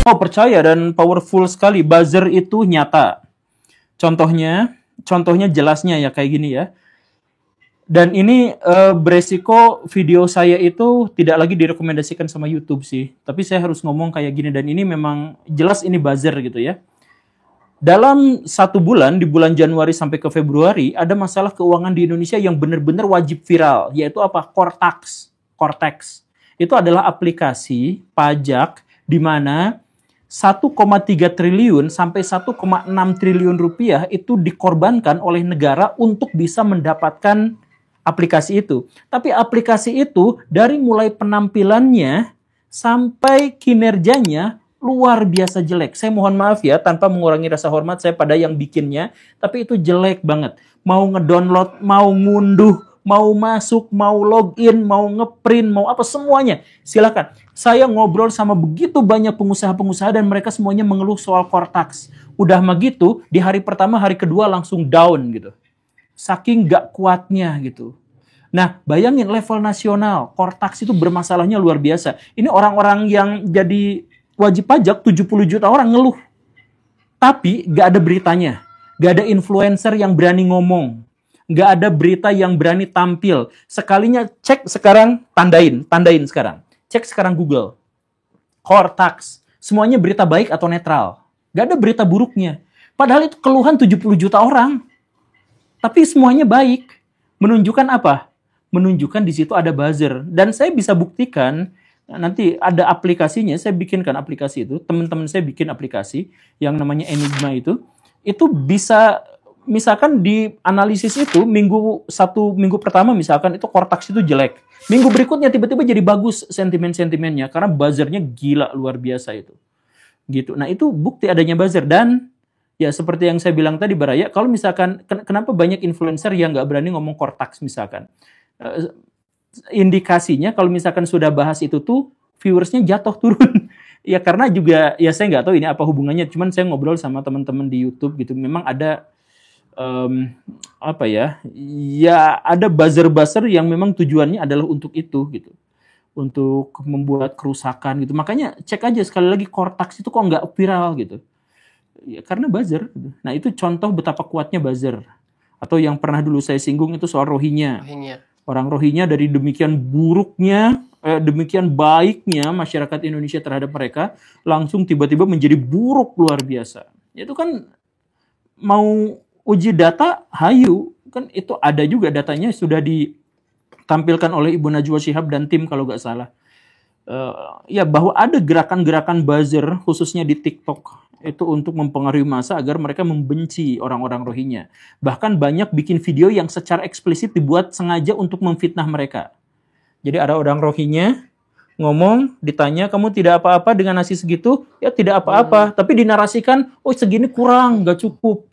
Oh, percaya dan powerful sekali. Buzzer itu nyata. Contohnya jelasnya ya kayak gini ya. Dan ini beresiko video saya itu tidak lagi direkomendasikan sama YouTube sih. Tapi saya harus ngomong kayak gini dan ini memang jelas ini buzzer gitu ya. Dalam 1 bulan, di bulan Januari sampai ke Februari, ada masalah keuangan di Indonesia yang benar-benar wajib viral, yaitu apa? Cortex. Cortex. Itu adalah aplikasi pajak di mana 1,3 triliun sampai 1,6 triliun rupiah itu dikorbankan oleh negara untuk bisa mendapatkan aplikasi itu. Tapi aplikasi itu dari mulai penampilannya sampai kinerjanya luar biasa jelek. Saya mohon maaf ya, tanpa mengurangi rasa hormat saya pada yang bikinnya, tapi itu jelek banget. Mau ngedownload, mau ngunduh, mau masuk, mau login, mau ngeprint, mau apa semuanya. Silakan. Saya ngobrol sama begitu banyak pengusaha-pengusaha dan mereka semuanya mengeluh soal Cortex. Udah mah gitu, di hari pertama, hari kedua langsung down gitu. Saking gak kuatnya gitu. Nah, bayangin level nasional, Cortex itu bermasalahnya luar biasa. Ini orang-orang yang jadi wajib pajak 70 juta orang ngeluh. Tapi gak ada beritanya. Gak ada influencer yang berani ngomong. Gak ada berita yang berani tampil. Sekalinya cek sekarang, tandain sekarang. Cek sekarang Google. Cortex. Semuanya berita baik atau netral. Gak ada berita buruknya. Padahal itu keluhan 70 juta orang. Tapi semuanya baik. Menunjukkan apa? Menunjukkan di situ ada buzzer. Dan saya bisa buktikan, nanti ada aplikasinya, saya bikinkan aplikasi itu. Teman-teman saya bikin aplikasi yang namanya Enigma itu. Itu bisa, misalkan di analisis itu, satu minggu pertama misalkan itu Cortex itu jelek. Minggu berikutnya tiba-tiba jadi bagus sentimen-sentimennya. Karena buzzernya gila luar biasa itu. Gitu. Nah itu bukti adanya buzzer. Dan ya seperti yang saya bilang tadi Baraya, kalau misalkan kenapa banyak influencer yang nggak berani ngomong Cortex misalkan, indikasinya kalau misalkan sudah bahas itu tuh viewersnya jatuh turun. Ya karena juga ya saya nggak tahu ini apa hubungannya, cuman saya ngobrol sama teman-teman di YouTube gitu, memang ada ada buzzer-buzzer yang memang tujuannya adalah untuk itu gitu. Untuk membuat kerusakan gitu. Makanya cek aja sekali lagi Cortex itu kok nggak viral gitu. Ya, karena buzzer. Nah itu contoh betapa kuatnya buzzer. Atau yang pernah dulu saya singgung itu soal Rohingya. Orang Rohingya dari demikian buruknya, demikian baiknya masyarakat Indonesia terhadap mereka, langsung tiba-tiba menjadi buruk luar biasa. Itu kan mau uji data, hayu. Kan itu ada juga datanya sudah ditampilkan oleh Ibu Najwa Shihab dan tim kalau nggak salah. Ya bahwa ada gerakan-gerakan buzzer khususnya di TikTok itu untuk mempengaruhi massa agar mereka membenci orang-orang Rohingya. Bahkan banyak bikin video yang secara eksplisit dibuat sengaja untuk memfitnah mereka. Jadi ada orang Rohingya ngomong, ditanya, kamu tidak apa-apa dengan nasi segitu? Ya tidak apa-apa. Tapi dinarasikan, oh segini kurang, nggak cukup.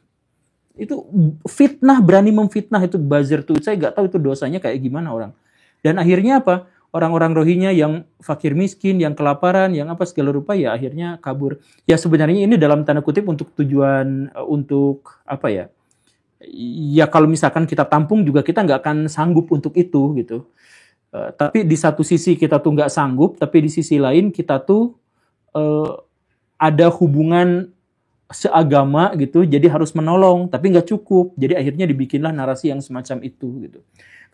Itu fitnah, berani memfitnah, itu buzzer tuh. Saya nggak tahu itu dosanya kayak gimana orang. Dan akhirnya apa? Orang-orang Rohingya yang fakir miskin, yang kelaparan, yang apa segala rupa ya akhirnya kabur. Ya sebenarnya ini dalam tanda kutip untuk tujuan untuk apa ya? Ya kalau misalkan kita tampung juga kita nggak akan sanggup untuk itu gitu. Tapi di satu sisi kita tuh nggak sanggup, tapi di sisi lain kita tuh ada hubungan seagama gitu, jadi harus menolong, tapi nggak cukup. Jadi akhirnya dibikinlah narasi yang semacam itu gitu.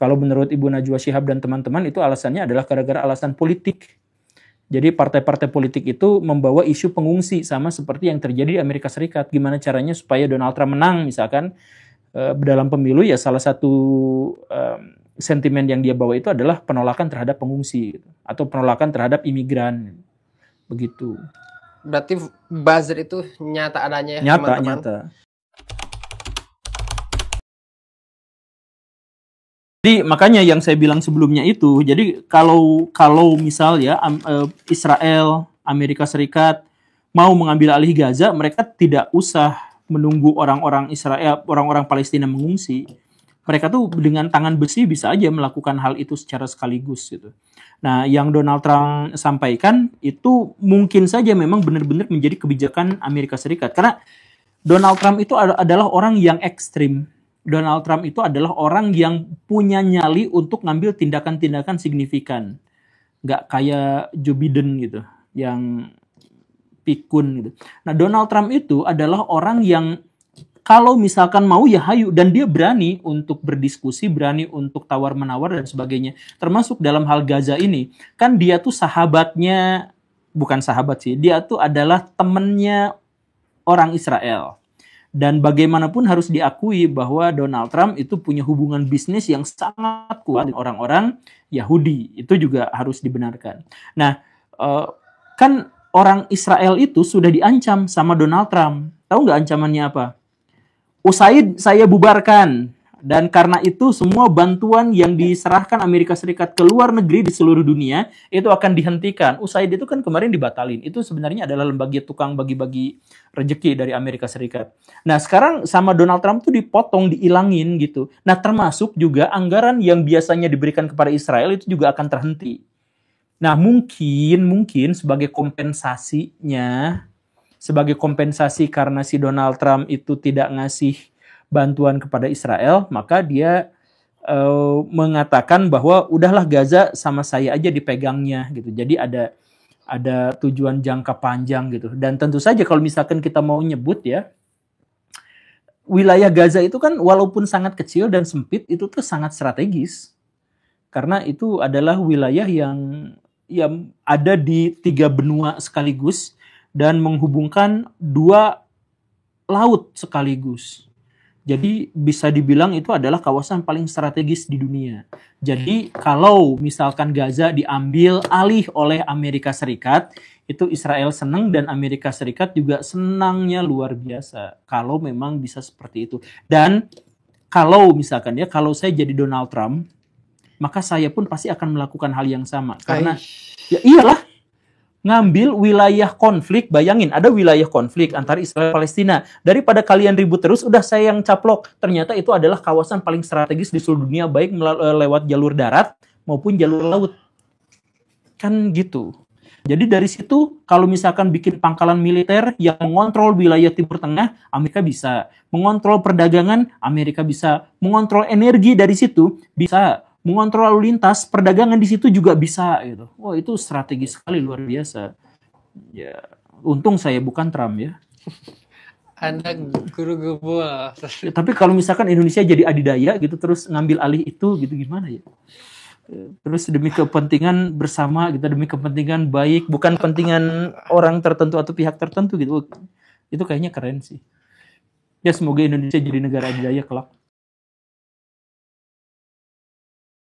Kalau menurut Ibu Najwa Shihab dan teman-teman itu alasannya adalah gara-gara alasan politik. Jadi partai-partai politik itu membawa isu pengungsi sama seperti yang terjadi di Amerika Serikat. Gimana caranya supaya Donald Trump menang misalkan dalam pemilu, ya salah satu sentimen yang dia bawa itu adalah penolakan terhadap pengungsi gitu, atau penolakan terhadap imigran. Begitu. Berarti buzzer itu nyata adanya ya, Nyata, teman-teman. nyata. Jadi makanya yang saya bilang sebelumnya itu, jadi kalau misal ya Israel, Amerika Serikat mau mengambil alih Gaza, mereka tidak usah menunggu orang-orang Israel, orang-orang Palestina mengungsi. Mereka tuh dengan tangan besi bisa aja melakukan hal itu secara sekaligus gitu. Nah, yang Donald Trump sampaikan itu mungkin saja memang benar-benar menjadi kebijakan Amerika Serikat. Karena Donald Trump itu adalah orang yang ekstrim. Donald Trump itu adalah orang yang punya nyali untuk ngambil tindakan-tindakan signifikan. Nggak kayak Joe Biden gitu, yang pikun gitu. Nah, Donald Trump itu adalah orang yang kalau misalkan mau ya hayu, dan dia berani untuk berdiskusi, berani untuk tawar-menawar dan sebagainya. Termasuk dalam hal Gaza ini. Kan dia tuh sahabatnya, bukan sahabat sih, dia tuh adalah temennya orang Israel. Dan bagaimanapun harus diakui bahwa Donald Trump itu punya hubungan bisnis yang sangat kuat dengan orang-orang Yahudi. Itu juga harus dibenarkan. Nah, kan orang Israel itu sudah diancam sama Donald Trump. Tahu nggak ancamannya apa? Usaid saya bubarkan. Dan karena itu semua bantuan yang diserahkan Amerika Serikat ke luar negeri di seluruh dunia itu akan dihentikan. Usaid itu kan kemarin dibatalin. Itu sebenarnya adalah lembaga tukang bagi-bagi rezeki dari Amerika Serikat. Nah, sekarang sama Donald Trump tuh dipotong, diilangin gitu. Nah, termasuk juga anggaran yang biasanya diberikan kepada Israel itu juga akan terhenti. Nah, mungkin sebagai kompensasi karena si Donald Trump itu tidak ngasih bantuan kepada Israel, maka dia mengatakan bahwa udahlah Gaza sama saya aja dipegangnya gitu. Jadi ada tujuan jangka panjang gitu. Dan tentu saja kalau misalkan kita mau nyebut ya, wilayah Gaza itu kan walaupun sangat kecil dan sempit, itu tuh sangat strategis. Karena itu adalah wilayah yang ada di 3 benua sekaligus dan menghubungkan 2 laut sekaligus. Jadi bisa dibilang itu adalah kawasan paling strategis di dunia. Jadi kalau misalkan Gaza diambil alih oleh Amerika Serikat, itu Israel senang dan Amerika Serikat juga senangnya luar biasa. Kalau memang bisa seperti itu. Dan kalau misalkan kalau saya jadi Donald Trump, maka saya pun pasti akan melakukan hal yang sama. Karena ya iyalah, ngambil wilayah konflik, bayangin ada wilayah konflik antara Israel dan Palestina. Daripada kalian ribut terus, udah saya yang caplok. Ternyata itu adalah kawasan paling strategis di seluruh dunia, baik lewat jalur darat maupun jalur laut. Kan gitu. Jadi dari situ, kalau misalkan bikin pangkalan militer yang mengontrol wilayah Timur Tengah, Amerika bisa. Mengontrol perdagangan, Amerika bisa. Mengontrol energi dari situ, bisa. Mengontrol lalu lintas, perdagangan di situ juga bisa gitu. Oh, itu strategis sekali, luar biasa. Ya, untung saya bukan Trump ya. Anda guru gebul. Ya, tapi kalau misalkan Indonesia jadi adidaya gitu terus ngambil alih itu gitu gimana ya? Terus demi kepentingan bersama gitu, demi kepentingan baik, bukan kepentingan orang tertentu atau pihak tertentu gitu. Itu kayaknya keren sih. Ya semoga Indonesia jadi negara adidaya kelak.